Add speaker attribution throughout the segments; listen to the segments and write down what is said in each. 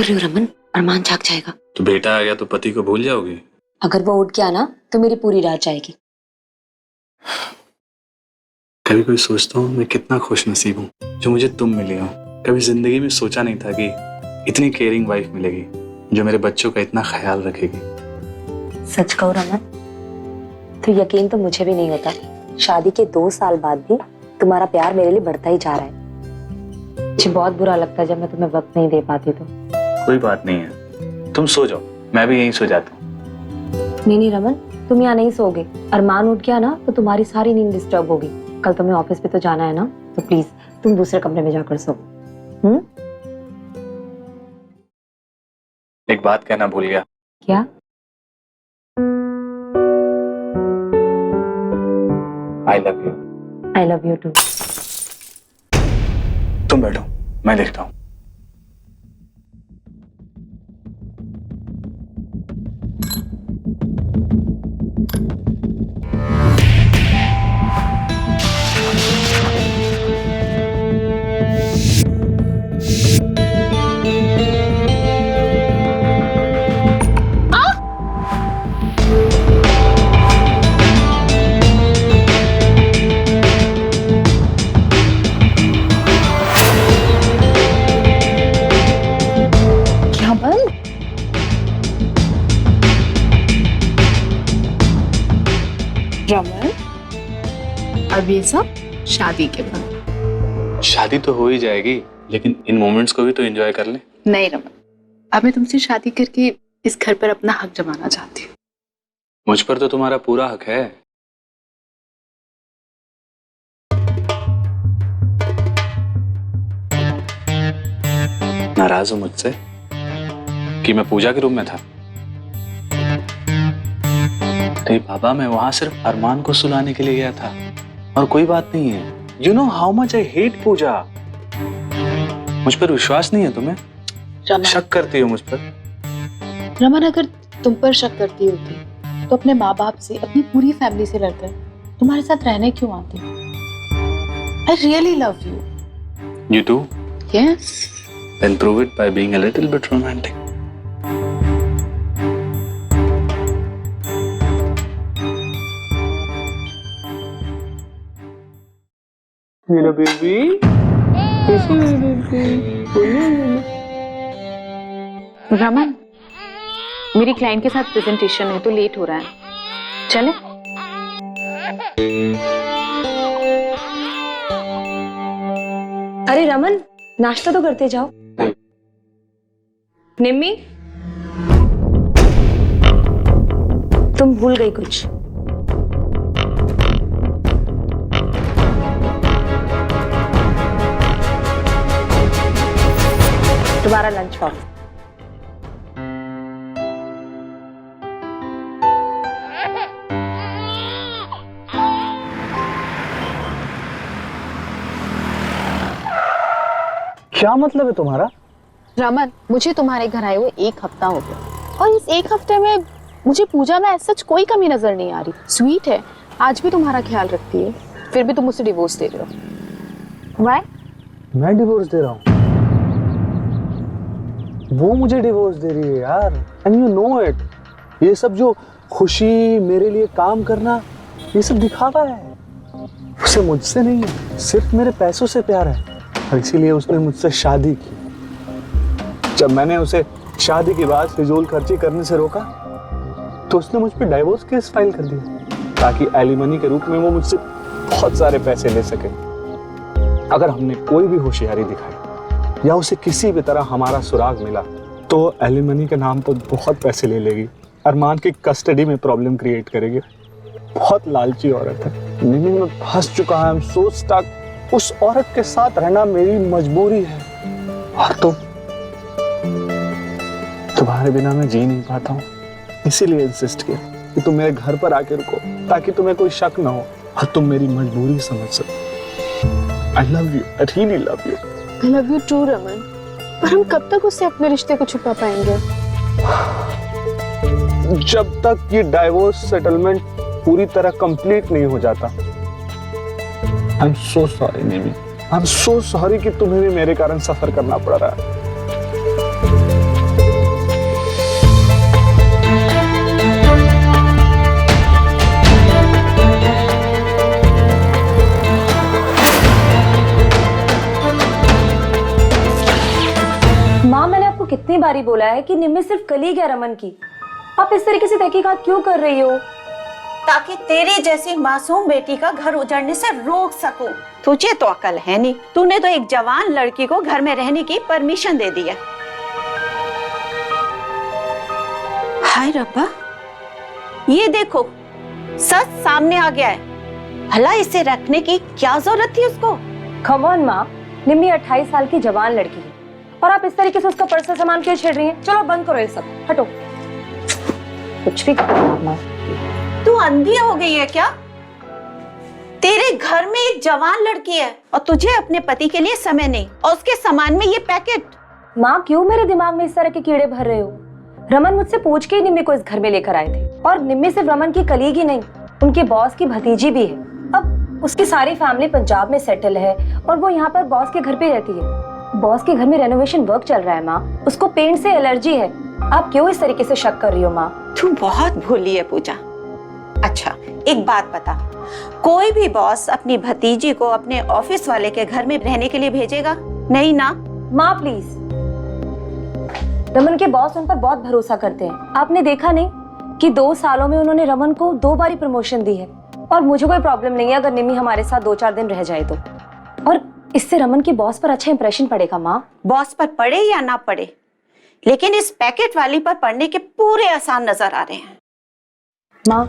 Speaker 1: कर रही हो रमन? अरमान जाग जाएगा।
Speaker 2: तो बेटा आ गया तो पति को भूल जाओगी?
Speaker 1: अगर वो उठ गया ना तो मेरी पूरी रात जाएगी।
Speaker 2: कभी कभी सोचता हूँ मैं कितना खुश नसीब हूँ जो मुझे तुम मिली हो। कभी जिंदगी में सोचा नहीं था कि इतनी केयरिंग वाइफ मिलेगी जो मेरे बच्चों का इतना ख्याल रखेगी।
Speaker 1: सच कहूं रमन, तो यकीन तो मुझे भी नहीं होता। शादी के 2 साल बाद भी तुम्हारा प्यार मेरे लिए बढ़ता ही जा रहा है। मुझे बहुत बुरा लगता है जब मैं तुम्हें वक्त नहीं दे पाती तो।
Speaker 2: कोई बात नहीं है, तुम सो जाओ, मैं भी यहीं सो जाता हूँ।
Speaker 1: नहीं रमन, तुम यहाँ नहीं सोओगे। अरमान उठ गया ना तो तुम्हारी सारी नींद डिस्टर्ब होगी। कल तुम्हें ऑफिस पे तो जाना है ना, तो प्लीज तुम दूसरे कमरे में जाकर सो।
Speaker 2: एक बात कहना भूल गया।
Speaker 1: क्या?
Speaker 2: I love you.
Speaker 1: I love you too.
Speaker 2: तुम बैठो, मैं देखता हूँ।
Speaker 3: रमन, अब ये सब शादी के बाद।
Speaker 2: शादी तो हो ही जाएगी, लेकिन इन मोमेंट्स को भी तो एंजॉय कर ले।
Speaker 3: नहीं रमन, अब मैं तुमसे शादी करके इस घर पर अपना हक जमाना चाहती हूँ।
Speaker 2: मुझ पर तो तुम्हारा पूरा हक है। नाराज हो मुझसे कि मैं पूजा के रूम में था? अरे बाबा, मैं वहां सिर्फ अरमान को सुलाने के लिए गया था और कोई बात नहीं है। You know how much I hate Pooja. मुझ पर विश्वास नहीं है तुम्हें? शक करती हो मुझ पर?
Speaker 3: रमन, अगर तुम पर शक करती होती तो अपने माँ बाप से, अपनी पूरी फैमिली से लड़कर तुम्हारे साथ रहने क्यों आती? I really love you.
Speaker 2: You do?
Speaker 3: Yes.
Speaker 2: Then prove it by being a little bit romantic.
Speaker 4: मेरा बेबी, कैसे है बेबी?
Speaker 3: रमन, मेरी क्लाइंट के साथ प्रेजेंटेशन है तो लेट हो रहा है, चले?
Speaker 1: अरे रमन, नाश्ता तो करते जाओ। निम्मी, तुम भूल गई कुछ। तुम्हारा लंच बॉक्स।
Speaker 4: क्या मतलब है तुम्हारा?
Speaker 3: रमन, मुझे तुम्हारे घर आए हुए 1 हफ्ता हो गया और इस 1 हफ्ते में मुझे पूजा में ऐसा कोई कमी नजर नहीं आ रही। स्वीट है, आज भी तुम्हारा ख्याल रखती है, फिर भी तुम मुझसे डिवोर्स दे रहे हो। Why?
Speaker 4: मैं डिवोर्स दे रहा हूँ? वो मुझे डिवोर्स दे रही है यार, एंड यू नो इट। ये सब जो खुशी, मेरे लिए काम करना, ये सब दिखावा है। उसे मुझसे नहीं है, सिर्फ मेरे पैसों से प्यार है और इसीलिए उसने मुझसे शादी की। जब मैंने उसे शादी के बाद फिजूल खर्ची करने से रोका तो उसने मुझ पर डाइवोर्स केस फाइल कर दिया ताकि एलिमनी के रूप में वो मुझसे बहुत सारे पैसे ले सके। अगर हमने कोई भी होशियारी दिखाई या उसे किसी भी तरह हमारा सुराग मिला तो एलिमनी के नाम पर बहुत पैसे ले लेगी, अरमान की कस्टडी में प्रॉब्लम क्रिएट करेगी। बहुत लालची औरत है। निमी में फंस चुका है, आई एम सो स्टक। उस औरत के साथ रहना मेरी मजबूरी है और तुम्हारे बिना मैं जी नहीं पाता हूँ। इसीलिए इंसिस्ट किया कि तुम मेरे घर पर आके रुको ताकि तुम्हें कोई शक ना हो और तुम मेरी मजबूरी समझ सको। आई love you, I really love you.
Speaker 3: I love you too, Raman. पर हम कब तक उससे अपने रिश्ते को छुपा पाएंगे?
Speaker 4: जब तक ये डाइवोर्स सेटलमेंट पूरी तरह कंप्लीट नहीं हो जाता। I am so sorry Nimi, I am so sorry कि तुम्हें भी मेरे कारण सफर करना पड़ रहा है।
Speaker 1: बारी बोला है कि निम्मी सिर्फ कलीग है रमन की। आप इस तरीके से तहकीकात क्यों कर रही हो?
Speaker 5: ताकि तेरी जैसी मासूम बेटी का घर उजड़ने से रोक सकूं। तुझे तो अकल है नहीं, तूने तो एक जवान लड़की को घर में रहने की परमिशन दे दी है। हाय रब्बा, ये देखो सच सामने आ गया है। भला इसे रखने की क्या जरूरत थी उसको?
Speaker 1: कम ऑन माँ, निम्मी 28 साल की जवान लड़की है और आप इस तरीके से उसका पर्सनल सामान क्यों छेड़ रही हैं? चलो बंद करो ये सब, हटो। कुछ भी करो माँ।
Speaker 5: तू अंधी हो गई है क्या? तेरे घर में एक जवान लड़की है और तुझे अपने पति के लिए समय नहीं, और उसके सामान में ये पैकेट।
Speaker 1: माँ क्यों मेरे दिमाग में इस तरह के कीड़े भर रहे हो? रमन मुझसे पूछ के ही निम्मी को इस घर में लेकर आए थे, और निम्मी सिर्फ रमन की कलीग ही नहीं, उनके बॉस की भतीजी भी है। अब उसकी सारी फैमिली पंजाब में सेटल है और वो यहाँ पर बॉस के घर पे रहती है। बॉस के घर में रेनोवेशन वर्क चल रहा है माँ, उसको पेंट से एलर्जी है। आप क्यों इस तरीके से शक कर रही हो माँ?
Speaker 5: तू बहुत भोली है पूजा। अच्छा एक बात बता, कोई भी बॉस अपनी भतीजी को अपने ऑफिस वाले के घर में रहने के लिए भेजेगा? नहीं ना?
Speaker 1: माँ प्लीज, रमन के बॉस उन पर बहुत भरोसा करते हैं। आपने देखा नहीं कि 2 सालों में उन्होंने रमन को 2 बार प्रमोशन दी है, और मुझे कोई प्रॉब्लम नहीं है अगर निम्मी हमारे साथ 2-4 दिन रह जाए तो। और इससे रमन के बॉस पर अच्छा इंप्रेशन पड़ेगा माँ।
Speaker 5: बॉस पर पड़े या ना पड़े, लेकिन इस पैकेट वाली पर पड़ने के पूरे आसार नजर आ रहे हैं।
Speaker 1: माँ,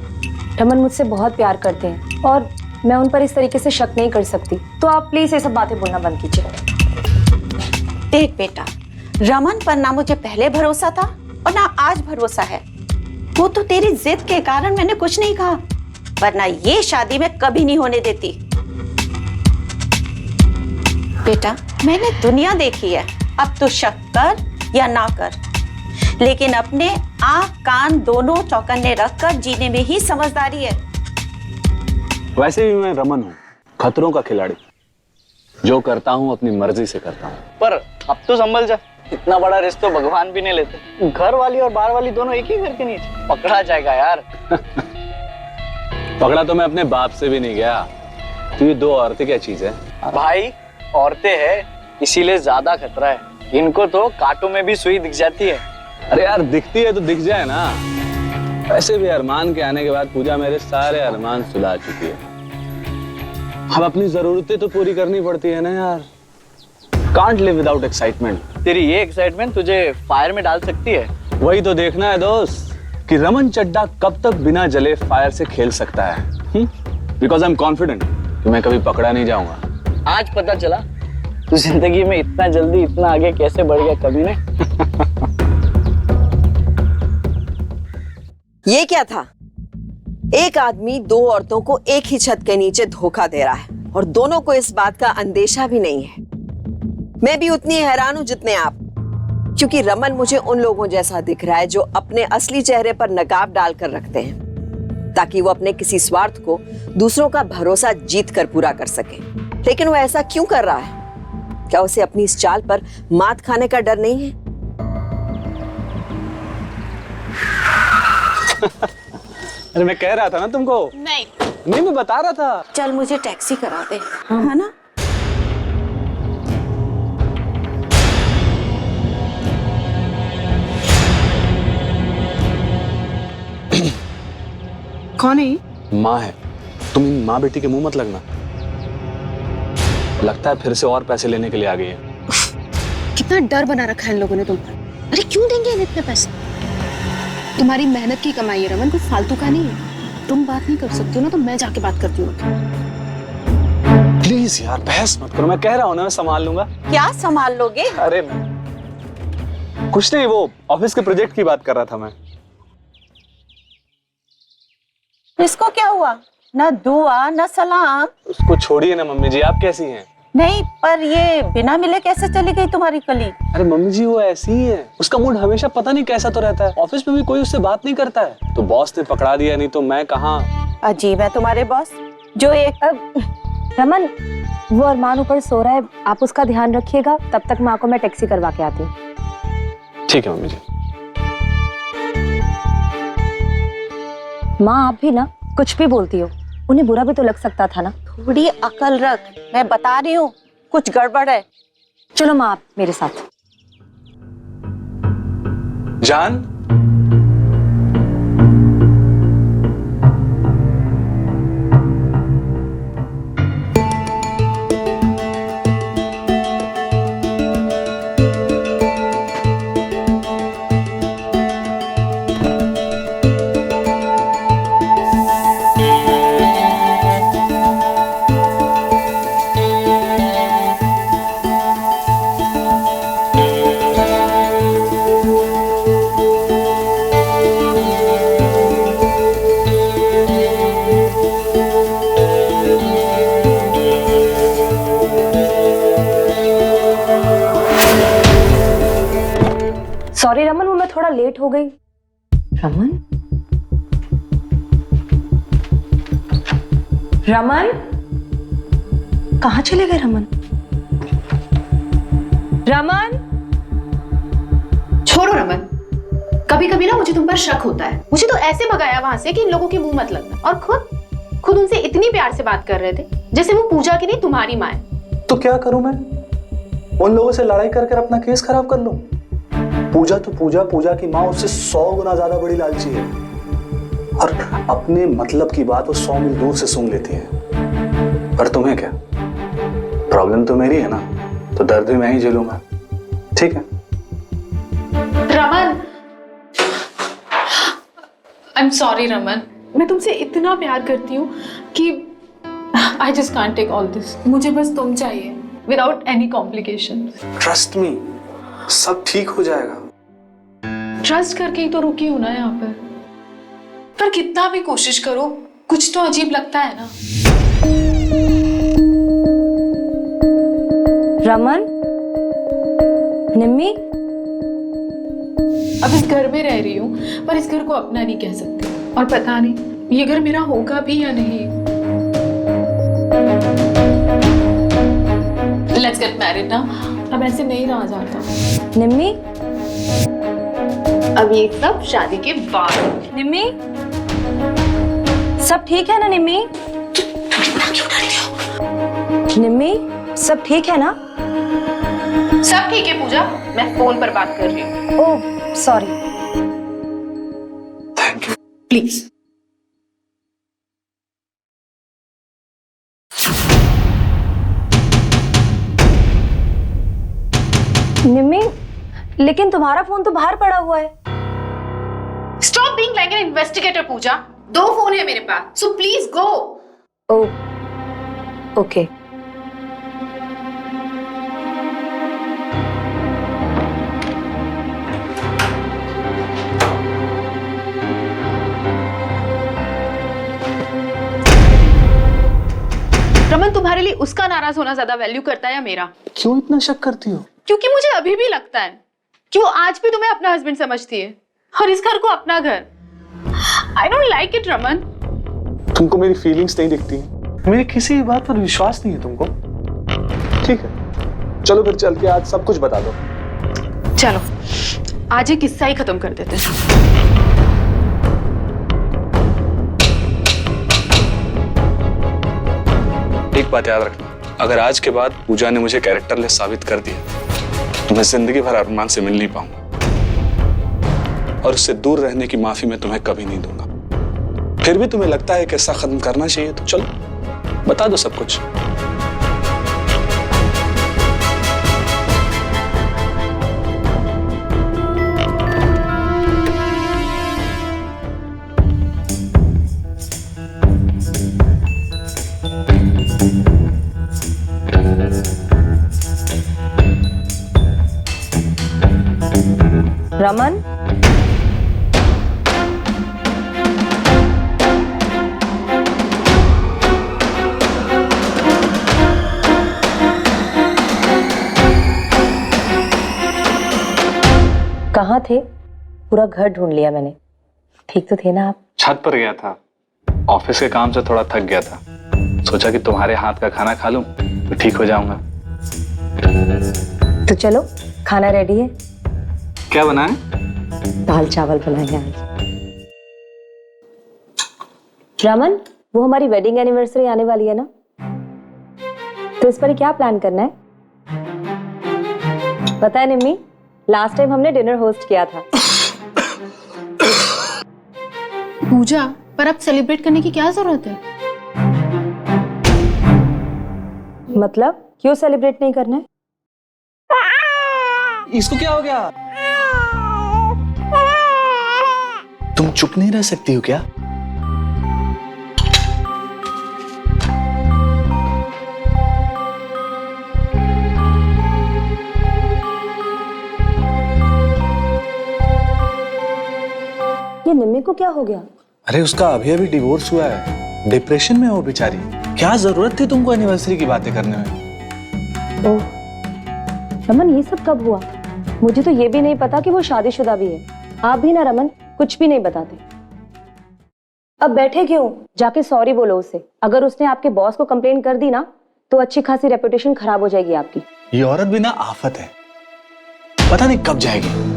Speaker 1: रमन मुझसे बहुत प्यार करते हैं और मैं उन पर इस तरीके से शक नहीं कर सकती, तो आप प्लीज ये सब बातें बोलना बंद कीजिए।
Speaker 5: देख बेटा, रमन पर ना मुझे पहले भरोसा था और ना आज भरोसा है। वो तो तेरी जिद के कारण मैंने कुछ नहीं कहा, वरना ये शादी मैं कभी नहीं होने देती। बेटा मैंने दुनिया देखी है, अब तू शक कर या ना कर, लेकिन अपने आंख कान दोनों चौकन्ने रखकर जीने में ही समझदारी है।
Speaker 4: वैसे भी मैं रमन हूँ, खतरों का खिलाड़ी। जो करता हूँ अपनी मर्जी से करता हूँ।
Speaker 6: पर अब तो संभल जा, इतना बड़ा रिस्क तो भगवान भी नहीं लेते। घर वाली और बाहर वाली दोनों एक ही घर के नीचे, पकड़ा जाएगा यार।
Speaker 4: पकड़ा तो मैं अपने बाप से भी नहीं गया। तो ये 2 औरतें क्या चीज है?
Speaker 6: भाई औरतें हैं इसीलिए ज्यादा खतरा है, इनको तो कांटों में भी सुई दिख जाती है।
Speaker 4: अरे यार दिखती है तो दिख जाए ना। वैसे भी अरमान के आने के बाद पूजा मेरे सारे अरमान सुला चुकी है। अब अपनी जरूरतें तो पूरी करनी पड़ती है ना यार। Can't live without excitement.
Speaker 6: तेरी ये एक्साइटमेंट तुझे फायर में डाल सकती है।
Speaker 4: वही तो देखना है दोस्त कि रमन चड्डा कब तक बिना जले फायर से खेल सकता है। बिकॉज आई एम कॉन्फिडेंट कि मैं कभी पकड़ा नहीं जाऊंगा।
Speaker 6: आज पता चला तू जिंदगी में इतना जल्दी इतना आगे कैसे बढ़ गया कभी ने।
Speaker 7: ये क्या था? एक आदमी 2 औरतों को एक ही छत के नीचे धोखा दे रहा है और दोनों को इस बात का अंदेशा भी नहीं है। मैं भी उतनी हैरान हूं जितने आप, क्योंकि रमन मुझे उन लोगों जैसा दिख रहा है जो अपने असली चेहरे पर नकाब डालकर रखते हैं ताकि वो अपने किसी स्वार्थ को दूसरों का भरोसा जीत कर पूरा कर सके। लेकिन वो ऐसा क्यों कर रहा है? क्या उसे अपनी इस चाल पर मात खाने का डर नहीं है?
Speaker 4: अरे मैं कह रहा था ना तुमको। नहीं मैं बता रहा था।
Speaker 5: चल मुझे टैक्सी करा दे, है ना?
Speaker 3: कौन है?
Speaker 4: माँ है। तुम इन माँ बेटी के मुंह मत लगना। लगता है फिर से और पैसे लेने के लिए आ गई है।
Speaker 3: कितना डर बना रखा है इन लोगों ने तुम पर। अरे क्यों देंगे इन्हें इतने पैसे? तुम्हारी मेहनत की कमाई है रमन, कुछ फालतू का नहीं है। तुम बात नहीं कर सकती हो ना, तो मैं जाके बात करती हूँ।
Speaker 4: प्लीज यार बहस मत करो, मैं कह रहा हूँ ना मैं संभाल लूंगा।
Speaker 5: क्या संभाल लोगे?
Speaker 4: अरे कुछ नहीं, वो ऑफिस के प्रोजेक्ट की बात कर रहा था मैं।
Speaker 5: इसको क्या हुआ? ना दुआ ना सलाम।
Speaker 4: उसको छोड़िए ना मम्मी जी, आप कैसी हैं?
Speaker 5: नहीं पर ये बिना मिले कैसे चली गई तुम्हारी कली?
Speaker 4: अरे मम्मी जी वो ऐसी ही है, उसका मूड हमेशा पता नहीं कैसा तो रहता है। ऑफिस में भी कोई उससे बात नहीं करता है, तो बॉस ने पकड़ा दिया, नहीं तो मैं कहाँ।
Speaker 5: अजीब है तुम्हारे बॉस, जो एक
Speaker 1: रमन, वो अरमान ऊपर सो रहा है, आप उसका ध्यान रखिएगा। तब तक माँ को मैं टैक्सी करवा के आती हूँ।
Speaker 4: ठीक है मम्मी जी।
Speaker 1: माँ आप भी ना कुछ भी बोलती हो, उन्हें बुरा भी तो लग सकता था ना।
Speaker 5: थोड़ी अकल रख, मैं बता रही हूँ कुछ गड़बड़ है।
Speaker 1: चलो माँ आप मेरे साथ।
Speaker 2: जान,
Speaker 1: सॉरी रमन, वो मैं थोड़ा लेट हो गई। रमन, रमन, कहाँ चले गए रमन? रमन,
Speaker 3: छोड़ो रमन, कभी कभी ना मुझे तुम पर शक होता है। मुझे तो ऐसे भगाया वहां से कि इन लोगों के मुंह मत लगना, और खुद उनसे इतनी प्यार से बात कर रहे थे जैसे वो पूजा की नहीं तुम्हारी माँ है।
Speaker 4: तो क्या करूं मैं? उन लोगों से लड़ाई करके अपना केस खराब कर लूं? पूजा तो पूजा की माँ उससे 100 गुना ज्यादा बड़ी लालची है, और अपने मतलब की बात वो 100 मील दूर से सुन लेती है। पर तुम्हें क्या प्रॉब्लम? तो मेरी है ना, तो दर्द भी मैं ही झेलूंगा, ठीक है?
Speaker 3: Raman, I am sorry Raman, मैं तुमसे इतना प्यार करती हूँ कि I just can't take all this. मुझे बस तुम चाहिए, without any complications.
Speaker 4: Trust me, सब ठीक हो जाएगा।
Speaker 3: ट्रस्ट करके ही तो रुकी हूं ना यहाँ पर कितना भी कोशिश करो कुछ तो अजीब लगता है ना।
Speaker 1: रमन, निम्मी,
Speaker 3: अब इस घर में रह रही हूँ पर इस घर को अपना नहीं कह सकती, और पता नहीं ये घर मेरा होगा भी या नहीं। लेट्स गेट मैरिड ना, अब ऐसे नहीं रहा जाता।
Speaker 1: निम्मी,
Speaker 3: अब ये सब शादी के बाद।
Speaker 1: निम्मी, सब ठीक है ना निम्मी? निम्मी, सब ठीक है ना?
Speaker 3: सब ठीक है पूजा, मैं फोन पर बात कर रही हूँ।
Speaker 1: Oh sorry.
Speaker 2: Thank you.
Speaker 3: Please.
Speaker 1: Nimmi, लेकिन तुम्हारा फोन तो बाहर पड़ा हुआ है।
Speaker 3: Stop being like an investigator Pooja, 2 phone है मेरे पास, so please go.
Speaker 1: Oh okay.
Speaker 3: Raman, तुम्हारे लिए उसका नाराज होना ज्यादा वैल्यू करता है या मेरा?
Speaker 4: क्यों इतना शक करती हो?
Speaker 3: क्योंकि मुझे अभी भी लगता है कि वो आज भी तुम्हें अपना हस्बैंड समझती है और इस घर को अपना घर। I don't like it Raman.
Speaker 4: तुमको मेरी फीलिंग्स नहीं दिखती? मेरी किसी भी बात पर विश्वास नहीं है तुमको? ठीक है, चलो फिर चल के आज सब कुछ बता दो।
Speaker 3: चलो आज ये किस्सा ही खत्म कर देते हैं।
Speaker 2: एक बात याद रखना, अगर आज के बाद पूजा ने मुझे कैरेक्टरलेस साबित कर दिया तो मैं जिंदगी भर अरमान से मिल नहीं पाऊंगा, और उससे दूर रहने की माफी मैं तुम्हें कभी नहीं दूंगा। फिर भी तुम्हें लगता है कि ऐसा खत्म करना चाहिए तो चलो बता दो सब कुछ।
Speaker 1: रमन, कहाँ थे? पूरा घर ढूंढ लिया मैंने। ठीक तो थे ना आप?
Speaker 2: छत पर गया था, ऑफिस के काम से थोड़ा थक गया था, सोचा कि तुम्हारे हाथ का खाना खा लूं तो ठीक हो जाऊंगा।
Speaker 1: तो चलो, खाना रेडी है।
Speaker 2: क्या बनाए?
Speaker 1: दाल चावल बनाएंगे आज। रमन, वो हमारी वेडिंग एनिवर्सरी आने वाली है ना, तो इस पर क्या प्लान करना है? पता है निम्मी, लास्ट टाइम हमने डिनर होस्ट किया था
Speaker 3: पूजा, पर अब सेलिब्रेट करने की क्या जरूरत है?
Speaker 1: मतलब क्यों सेलिब्रेट नहीं करना है?
Speaker 2: इसको क्या हो गया? तुम चुप नहीं रह सकती हो क्या?
Speaker 1: ये निम्मी को क्या हो गया?
Speaker 2: अरे उसका अभी अभी डिवोर्स हुआ है, डिप्रेशन में हो बेचारी। क्या जरूरत थी तुमको एनिवर्सरी की बातें करने में?
Speaker 1: ओह, रमन ये सब कब हुआ? मुझे तो ये भी नहीं पता कि वो शादीशुदा भी है। आप भी ना रमन, कुछ भी नहीं बताते। अब बैठे क्यों? जाके सॉरी बोलो उसे। अगर उसने आपके बॉस को कंप्लेन कर दी ना, तो अच्छी खासी रेपुटेशन खराब हो जाएगी आपकी।
Speaker 2: ये औरत भी ना आफत है, पता नहीं कब जाएगी।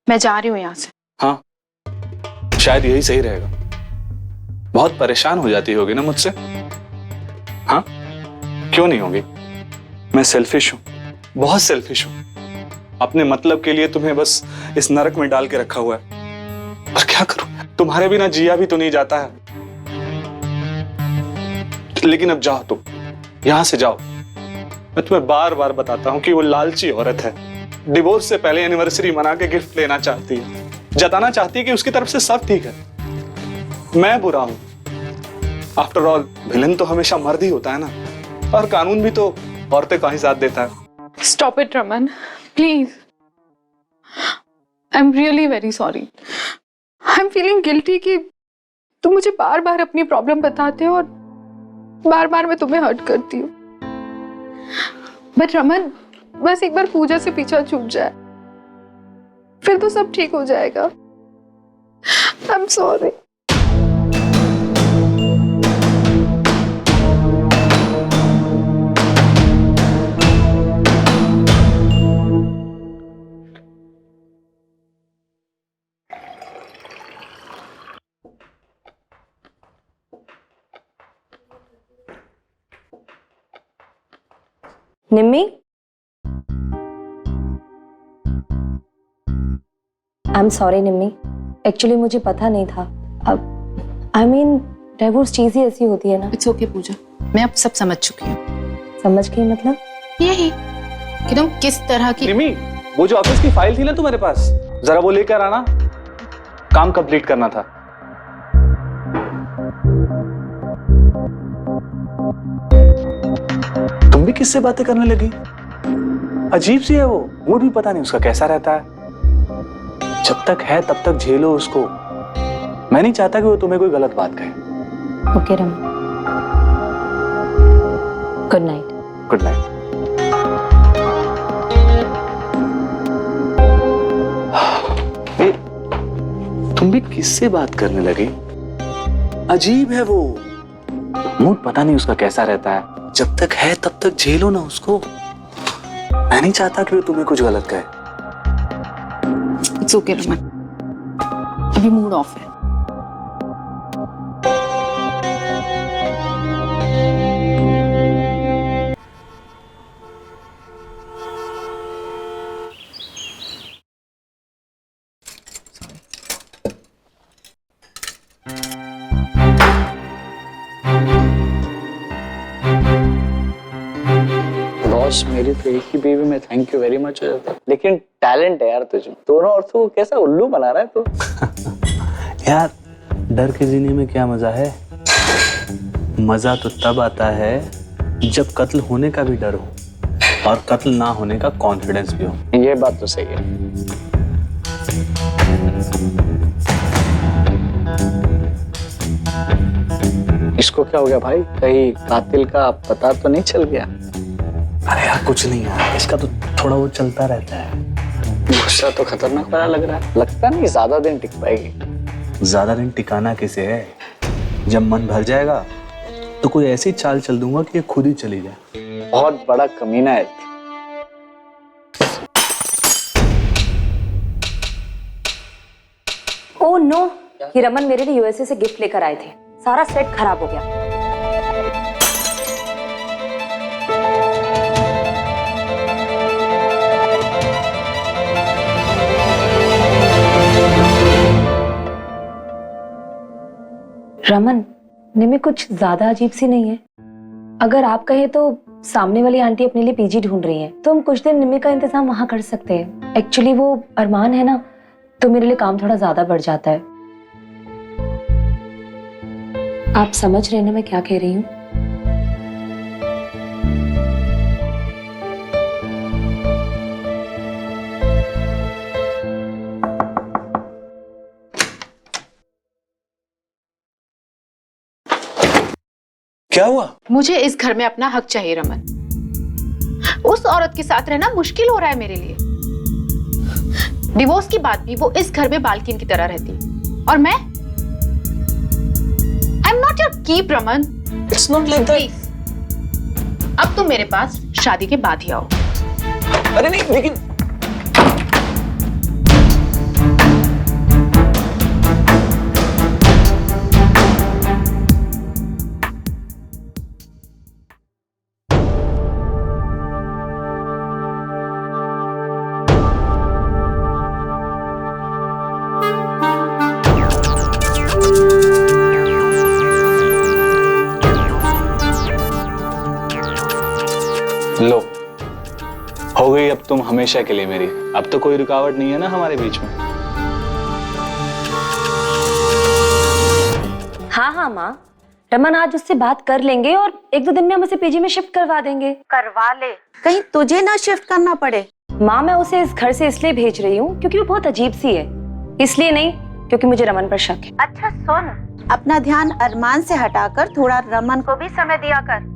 Speaker 3: मैं जा रही हूँ यहाँ से।
Speaker 2: हाँ, शायद यही सही रहेगा। बहुत परेशान हो जाती होगी ना मुझसे? हाँ, क्यों नहीं होगी? मैं सेल्फिश हूं, बहुत सेल्फिश हूं। अपने मतलब के लिए तुम्हें बस इस नरक में डाल के रखा हुआ है। पर क्या करूं, तुम्हारे बिना जिया भी तो नहीं जाता है। लेकिन अब जाओ तुम, यहां से जाओ। मैं तुम्हें बार बार बताता हूं कि वो लालची औरत है। डिवोर्स से पहले एनिवर्सरी मना के गिफ्ट लेना चाहती है, जताना चाहती है कि उसकी तरफ से सब ठीक है। मैं बुरा हूं। आफ्टर ऑल विलन तो हमेशा मर्द ही होता है ना, और कानून भी तो औरतें का ही साथ देता है।
Speaker 3: Stop it Raman, please. I am really very sorry. I am feeling guilty कि तुम मुझे बार बार अपनी प्रॉब्लम बताते हो और बार बार मैं तुम्हें हर्ट करती हूँ। बट रमन, बस एक बार पूजा से पीछा छूट जाए, फिर तो सब ठीक हो जाएगा। आई am sorry.
Speaker 1: Nimmi, I am sorry Nimmi. Actually मुझे पता नहीं था। अब आई मीन डाइवोर्स चीज ही ऐसी होती है ना।
Speaker 3: इट्स ओके पूजा, मैं अब सब समझ चुकी हूँ।
Speaker 1: समझ गई मतलब?
Speaker 3: यही कि तुम किस तरह की।
Speaker 2: निमी, वो जो ऑफिस की फाइल थी ना तुम्हारे पास, जरा वो लेकर आना, काम कंप्लीट करना था। तुम भी किससे बातें करने लगी? अजीब सी है वो, मूड भी पता नहीं उसका कैसा रहता है। जब तक है तब तक झेलो उसको। मैं नहीं चाहता कि वो तुम्हें कोई गलत बात कहे।
Speaker 1: Okay Raman, good night.
Speaker 2: Good night. तुम भी किससे बात करने लगी? अजीब है वो, मूड पता नहीं उसका कैसा रहता है। जब तक है तब तक झेलो ना उसको। मैं नहीं चाहता कि वो तुम्हें कुछ गलत कहे।
Speaker 3: इट्स ओके रमन, अभी मूड ऑफ है।
Speaker 6: बॉस, मेरी तो एक ही बेबी में थैंक यू वेरी मच हो जाता, लेकिन टैलेंट है यार तुझे। दोनों औरतों को कैसा उल्लू बना रहा है तू।
Speaker 2: यार, डर के जीने में क्या मजा है? मजा तो तब आता है जब कत्ल होने का भी डर हो और कत्ल ना होने का कॉन्फिडेंस भी हो।
Speaker 6: ये बात तो सही है। इसको क्या हो गया भाई? कहीं कातिल का पता तो नहीं चल गया?
Speaker 2: अरे यार कुछ नहीं यार, इसका तो थोड़ा वो चलता रहता है।
Speaker 6: गुस्सा तो खतरनाक वाला लग रहा है। लगता नहीं ज्यादा दिन टिक पाएगी।
Speaker 2: ज्यादा दिन टिकाना किसे है? जब मन भर जाएगा तो कोई ऐसी चाल चल दूंगा कि ये खुद ही चली जाए।
Speaker 6: बहुत बड़ा कमीना है।
Speaker 1: ओह नो, ये रमन मेरे लिए यूएसए से गिफ्ट लेकर आए थे। सारा सेट खराब हो गया। रमन, निम्मी कुछ ज्यादा अजीब सी नहीं है? अगर आप कहें तो सामने वाली आंटी अपने लिए पीजी ढूंढ रही हैं, तो हम कुछ दिन निम्मी का इंतजाम वहां कर सकते हैं। एक्चुअली वो अरमान है ना, तो मेरे लिए काम थोड़ा ज्यादा बढ़ जाता है। आप समझ रहे हैं ना मैं क्या कह रही हूँ?
Speaker 2: क्या हुआ?
Speaker 3: मुझे इस घर में अपना हक चाहिए रमन। उस औरत के साथ रहना मुश्किल हो रहा है मेरे लिए। डिवोर्स के बाद भी वो इस घर में बाल्किन की तरह रहती और मैं I am not your keep Raman.
Speaker 2: It's not like that.
Speaker 3: Please अब तुम मेरे पास शादी के बाद ही आओ।
Speaker 2: अरे नहीं, लेकिन लो, हो गई अब तुम हमेशा के लिए मेरी। अब तो कोई रुकावट नहीं है ना हमारे बीच में।
Speaker 1: हाँ हाँ माँ, रमन आज उससे बात कर लेंगे और 1-2 दिन में हम उसे पीजी में शिफ्ट करवा देंगे।
Speaker 5: करवा ले, कहीं तुझे ना शिफ्ट करना पड़े।
Speaker 1: माँ मैं उसे इस घर से इसलिए भेज रही हूँ क्योंकि वो बहुत अजीब सी है, इसलिए नहीं क्योंकि मुझे रमन पर शक है।
Speaker 5: अच्छा सुन, अपना ध्यान अरमान से हटाकर थोड़ा रमन को भी समय दिया कर।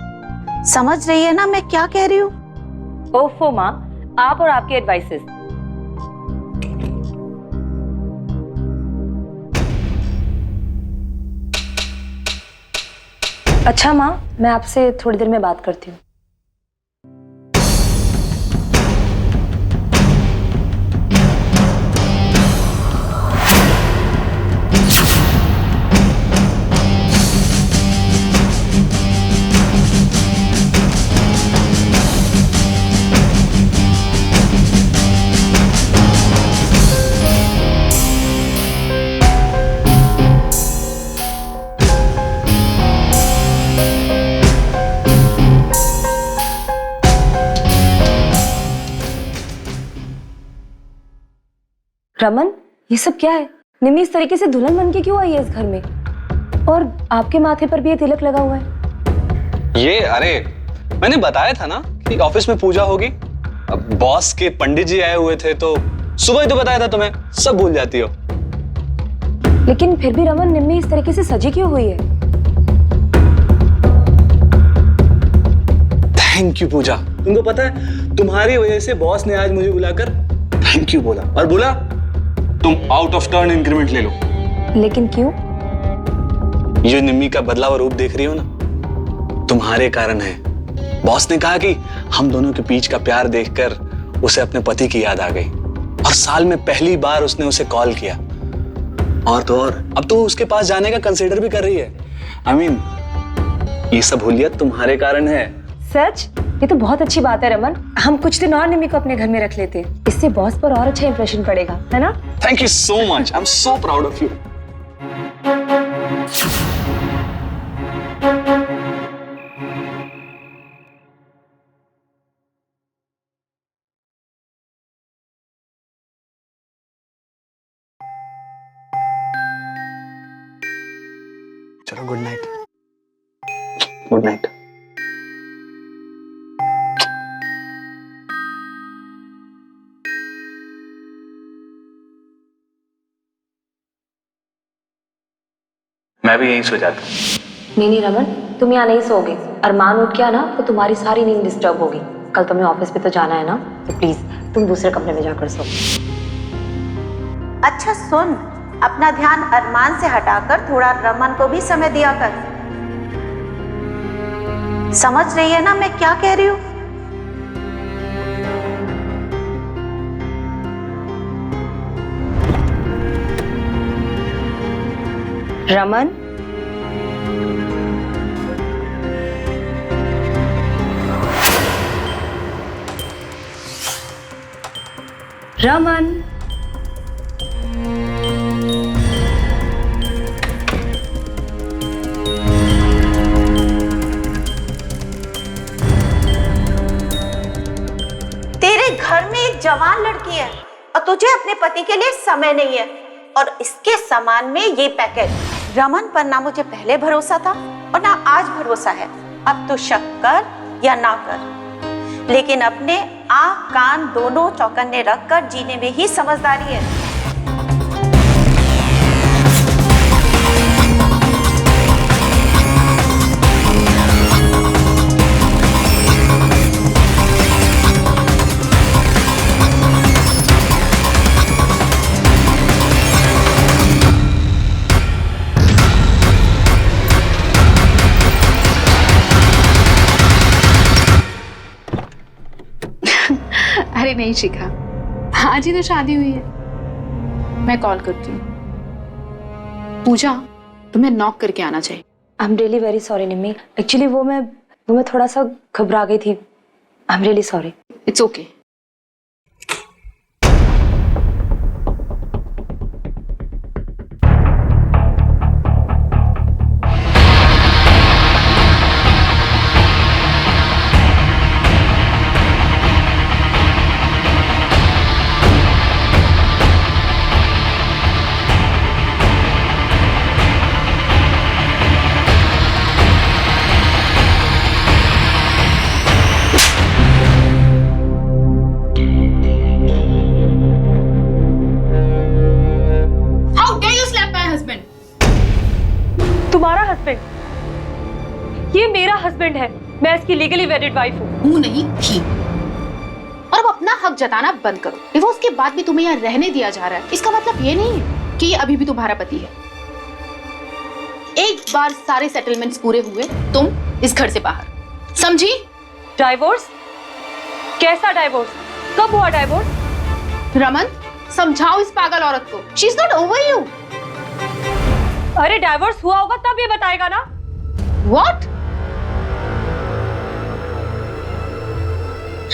Speaker 5: समझ रही है ना मैं क्या कह रही हूँ?
Speaker 1: ओफो माँ, आप और आपके एडवाइसेस। अच्छा माँ, मैं आपसे थोड़ी देर में बात करती हूँ। रमन, ये सब क्या है? निम्मी इस तरीके से दुल्हन बन के क्यों आई है इस घर में? और आपके माथे पर भी ये तिलक लगा हुआ है।
Speaker 2: ये अरे मैंने बताया था ना कि ऑफिस में पूजा होगी। अब बॉस के पंडित जी आए हुए थे तो सुबह ही तो बताया था तुम्हें, सब भूल जाती हो।
Speaker 1: लेकिन फिर भी रमन, निम्मी इस तरीके से सजी क्यों हुई है?
Speaker 2: थैंक यू पूजा। तुमको पता है तुम्हारी वजह से बॉस ने आज मुझे बुलाकर थैंक यू बोला और बोला तुम आउट ऑफ टर्न इंक्रीमेंट ले लो।
Speaker 1: लेकिन क्यों?
Speaker 2: ये निम्मी का बदलाव रूप देख रही हो ना, तुम्हारे कारण है। बॉस ने कहा कि हम दोनों के बीच का प्यार देखकर उसे अपने पति की याद आ गई और साल में पहली बार उसने उसे कॉल किया। और तो और अब तो उसके पास जाने का कंसीडर भी कर रही है। I mean, ये सब हुलियत तुम्हारे कारण है।
Speaker 1: सच? ये तो बहुत अच्छी बात है रमन। हम कुछ दिन और निम्मी को अपने घर में रख लेते हैं, इससे बॉस पर और अच्छा इंप्रेशन पड़ेगा, है ना?
Speaker 2: Thank you so much, I am so proud of you. चलो गुड नाइट। Good night. मैं भी यहीं सो जाता हूँ।
Speaker 1: नहीं रमन, तुम यहाँ नहीं सोओगे। अरमान उठ गया ना तो तुम्हारी सारी नींद डिस्टर्ब होगी। कल तुम्हें ऑफिस पे तो जाना है ना, तो प्लीज तुम दूसरे कमरे में जाकर सो।
Speaker 5: अच्छा सुन, अपना ध्यान अरमान से हटाकर थोड़ा रमन को भी समय दिया कर। समझ रही है ना मैं क्या कह रही हूँ?
Speaker 1: रमन, रमन,
Speaker 5: जवान लड़की है और तुझे अपने पति के लिए समय नहीं है। और इसके सामान में ये पैकेट। रमन पर ना मुझे पहले भरोसा था और ना आज भरोसा है। अब तो शक कर या ना कर, लेकिन अपने आँख कान दोनों चौकन्ने रखकर जीने में ही समझदारी है।
Speaker 3: अरे नहीं शिखा, आज ही तो शादी हुई है। मैं कॉल करती हूँ। पूजा, तुम्हें नॉक करके आना चाहिए।
Speaker 1: I am really very sorry Nimmi. Actually वो मैं थोड़ा सा घबरा गई थी। I am really sorry.
Speaker 3: It's okay.
Speaker 1: तुम्हारा हस्बैंड? ये मेरा हस्बैंड है। मैं इसकी लीगली वेडिड वाइफ हूँ।
Speaker 3: हूँ नहीं थी। और अब अपना हक जताना बंद करो। डिवोर्स के बाद भी तुम्हें यहाँ रहने दिया जा रहा है, इसका मतलब ये नहीं है कि ये अभी भी तुम्हारा पति है। एक बार सारे सेटलमेंट्स पूरे हुए, तुम इस घर से बाहर, समझी?
Speaker 1: डाइवोर्स? कैसा डाइवोर्स? कब हुआ डाइवोर्स?
Speaker 3: रमन, समझाओ इस पागल औरत को। She is not over you.
Speaker 1: अरे डाइवोर्स हुआ होगा तब ये बताएगा ना।
Speaker 3: What?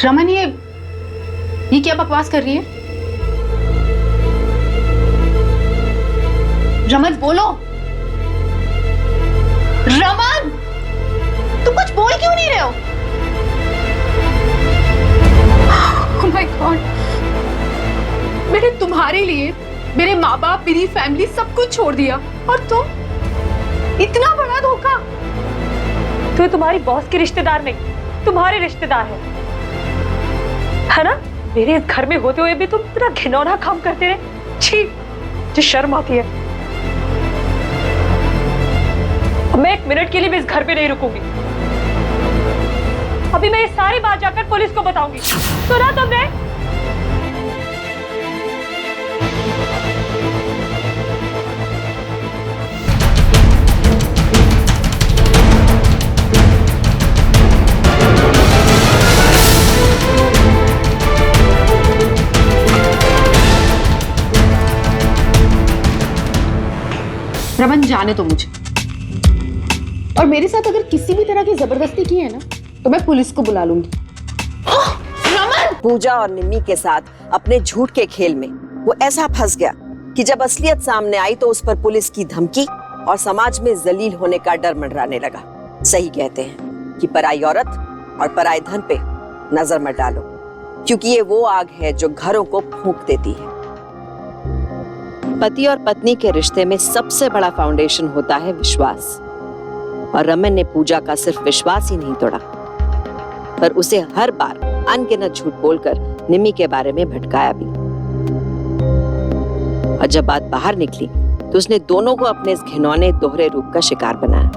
Speaker 3: रमन, ये क्या बकवास कर रही है? रमन बोलो। रमन, तुम कुछ बोल क्यों नहीं रहे हो? Oh my God, मैंने तुम्हारे लिए मेरे माँ बाप, मेरी फैमिली सब कुछ छोड़ दिया और तुम, इतना बड़ा धोखा।
Speaker 1: तो तुम्हारी बॉस के रिश्तेदार नहीं, तुम्हारे रिश्तेदार है ना? मेरे इस घर में होते हुए भी तुम इतना घिनौना काम करते रहे। छी, मुझे शर्म आती है। मैं एक मिनट के लिए भी इस घर पे नहीं रुकूंगी। अभी मैं ये सारी बात जाकर पुलिस को बताऊंगी। सुना तुमने?
Speaker 3: रमन, जाने दो मुझे। और मेरे साथ अगर किसी भी तरह की जबरदस्ती की है ना, तो मैं पुलिस को बुला लूंगी। रमन!
Speaker 7: पूजा और निम्मी के साथ अपने झूठ के खेल में वो ऐसा फंस गया कि जब असलियत सामने आई तो उस पर पुलिस की धमकी और समाज में जलील होने का डर मंडराने लगा। सही कहते हैं कि पराई औरत और पराई धन पे नजर मत डालो, क्योंकि ये वो आग है जो घरों को फूंक देती है। पति और पत्नी के रिश्ते में सबसे बड़ा फाउंडेशन होता है विश्वास, और रमन ने पूजा का सिर्फ विश्वास ही नहीं तोड़ा, पर उसे हर बार अनगिनत झूठ बोलकर निम्मी के बारे में भटकाया भी। और जब बात बाहर निकली तो उसने दोनों को अपने इस घिनौने दोहरे रूप का शिकार बनाया।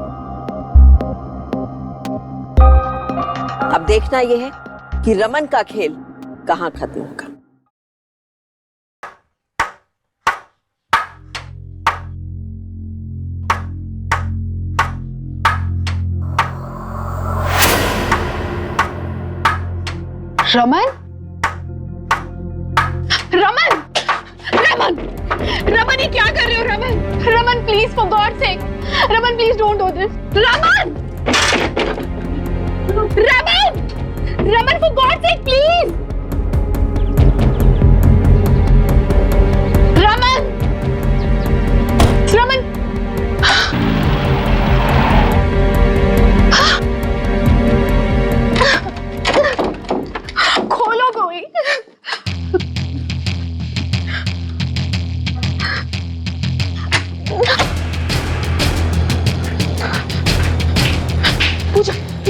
Speaker 7: अब देखना यह है कि रमन का खेल कहां खत्म होगा।
Speaker 3: रमन, रमन, रमन, रमन, ये क्या कर रहे हो? Raman, Raman, please for God sake, Raman, please don't do this. Raman, Raman, Raman, for God sake, please. Raman, Raman, खोलो कोई,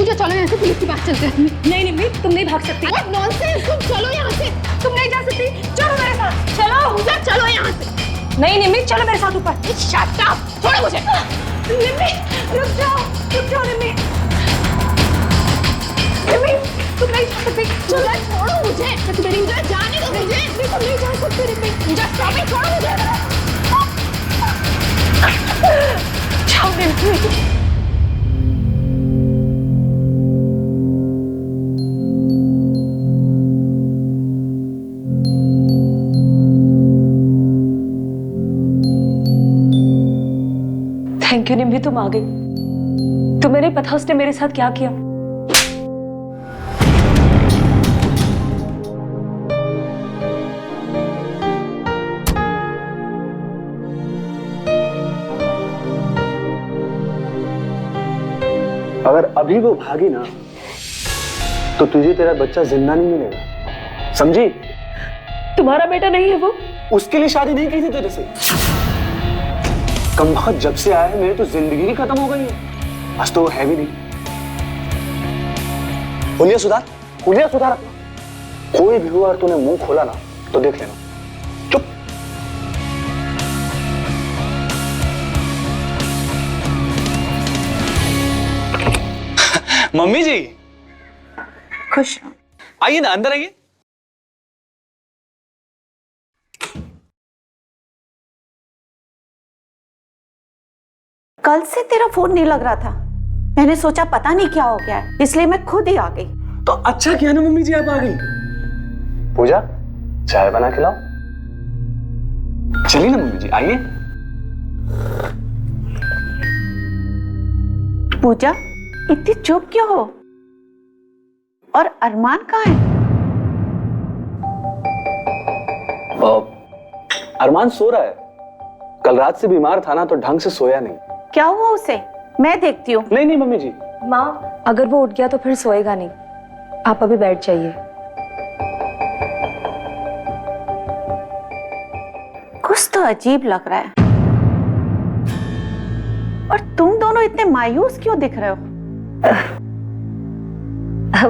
Speaker 3: पूजा चलो यहाँ से, पुलिस के पास चलते हैं।
Speaker 1: नहीं निम्मी, तुम नहीं भाग सकती।
Speaker 3: नॉनसेंस, तुम चलो यहाँ से।
Speaker 1: तुम नहीं जा सकती, चलो मेरे साथ। चलो
Speaker 3: पूजा चलो यहाँ से।
Speaker 1: नहीं निम्मी, चलो मेरे साथ ऊपर।
Speaker 3: शट अप, छोड़ो मुझे।
Speaker 1: निम्मी रुक जाओ निम्मी। निम्मी तुम नहीं जा सकती,
Speaker 3: पूजा छोड़ो मुझे। पूजा जाने दो मुझे।
Speaker 1: तुम नहीं जा सकती निम्मी।
Speaker 3: पूजा स्टॉप इट, छोड़ो मुझे।
Speaker 1: जाओ निम्मी। थैंक यू निम्मी, तुम आ गई। तुम्हें नहीं पता उसने मेरे साथ क्या किया।
Speaker 4: अगर अभी वो भागी ना तो तुझे तेरा बच्चा जिंदा नहीं मिलेगा, समझी?
Speaker 1: तुम्हारा बेटा नहीं है वो?
Speaker 4: उसके लिए शादी नहीं की थी तेरे से। कम वक्त जब से आया है मेरी तो जिंदगी ही खत्म हो गई है। बस तो वो है भी नहीं। हुलिया सुधार अपना। कोई भी हुआ और तूने मुंह खोला ना तो देख लेना। चुप।
Speaker 2: मम्मी जी
Speaker 5: खुश रहो।
Speaker 2: आइए ना, अंदर आइए।
Speaker 5: कल से तेरा फोन नहीं लग रहा था, मैंने सोचा पता नहीं क्या हो गया है, इसलिए मैं खुद ही आ गई।
Speaker 4: तो अच्छा किया ना मम्मी जी आप आ गई। पूजा चाय बना के लाओ। चलिए ना मम्मी जी, आइए।
Speaker 5: पूजा इतनी चुप क्यों हो? और अरमान कहाँ है?
Speaker 4: अरमान सो रहा है। कल रात से बीमार था ना तो ढंग से सोया नहीं।
Speaker 5: क्या हुआ उसे? मैं देखती हूँ।
Speaker 4: नहीं मम्मी जी।
Speaker 1: माँ अगर वो उठ गया तो फिर सोएगा नहीं, आप अभी बैठ जाइए।
Speaker 5: कुछ तो अजीब लग रहा है। और तुम दोनों इतने मायूस क्यों दिख रहे हो?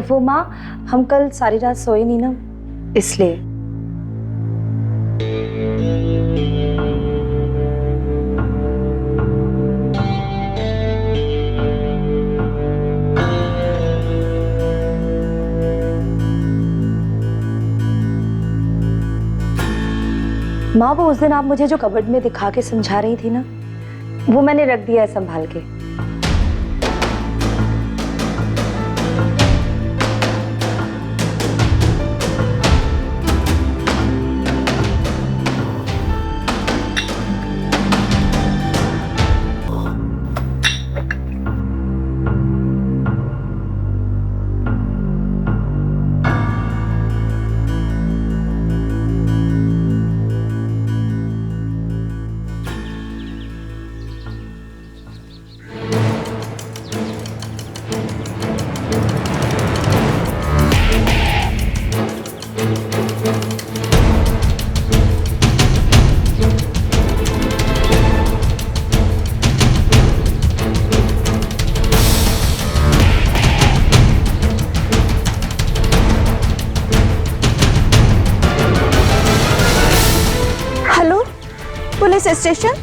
Speaker 1: वो माँ, हम कल सारी रात सोए नहीं ना, इसलिए। माँ वो उस दिन आप मुझे जो कबर्ड में दिखा के समझा रही थी ना, वो मैंने रख दिया है संभाल के।
Speaker 5: Police station?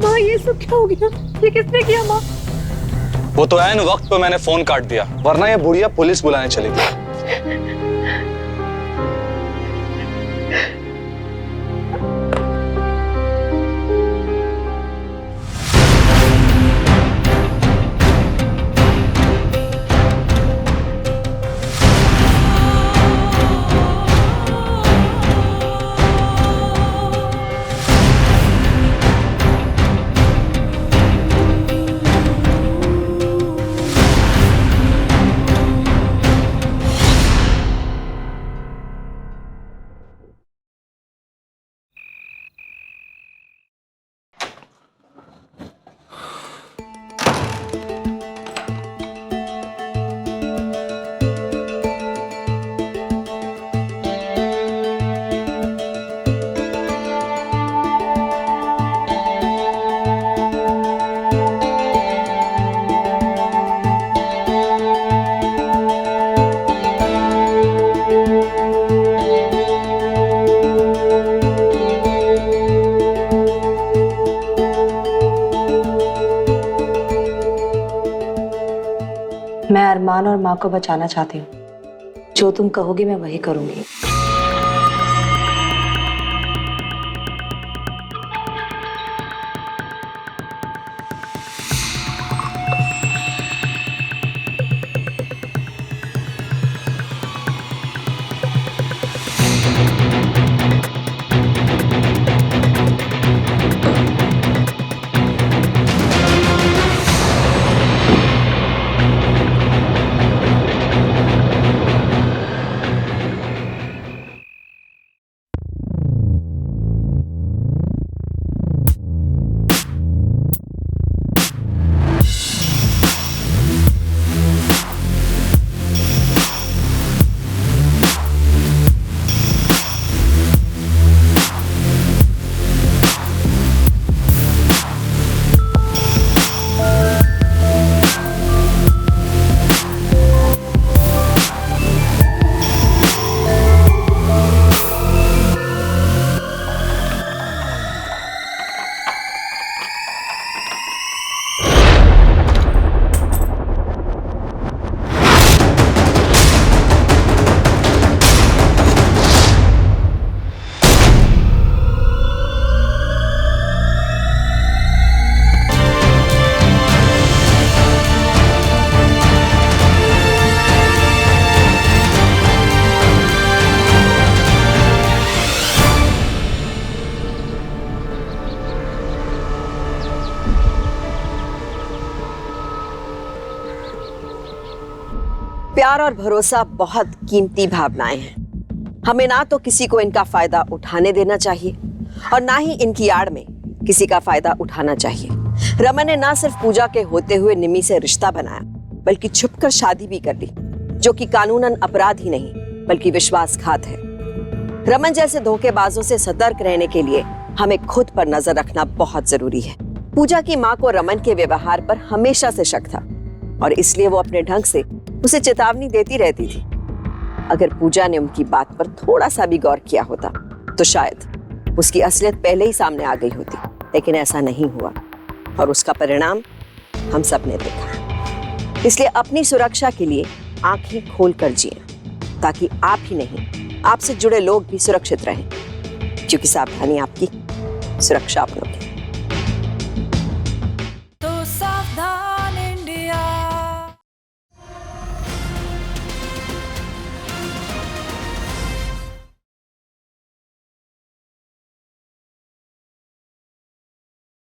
Speaker 1: माँ ये सब क्या हो गया? ये किसने किया माँ?
Speaker 2: वो तो ऐन वक्त पे मैंने फोन काट दिया, वरना ये बुढ़िया पुलिस बुलाने चली गई।
Speaker 1: मैं अरमान और माँ को बचाना चाहती हूँ। जो तुम कहोगी मैं वही करूंगी।
Speaker 7: प्यार और भरोसा बहुत कीमती भावनाएं हैं। हमें ना तो किसी को इनका फायदा उठाने देना चाहिए और ना ही इनकी आड़ में किसी का फायदा उठाना चाहिए। रमन ने ना सिर्फ पूजा के होते हुए निम्मी से रिश्ता बनाया बल्कि छुपकर शादी भी कर ली, जो कि कानूनन अपराध ही नहीं बल्कि विश्वासघात है। रमन जैसे धोखेबाजों से सतर्क रहने के लिए हमें खुद पर नजर रखना बहुत जरूरी है। पूजा की माँ को रमन के व्यवहार पर हमेशा से शक था और इसलिए वो अपने ढंग से उसे चेतावनी देती रहती थी। अगर पूजा ने उनकी बात पर थोड़ा सा भी गौर किया होता तो शायद उसकी असलियत पहले ही सामने आ गई होती, लेकिन ऐसा नहीं हुआ और उसका परिणाम हम सब ने देखा। इसलिए अपनी सुरक्षा के लिए आंखें खोल कर जिए ताकि आप ही नहीं आपसे जुड़े लोग भी सुरक्षित रहें, क्योंकि सावधानी आपकी, सुरक्षा अपनों की।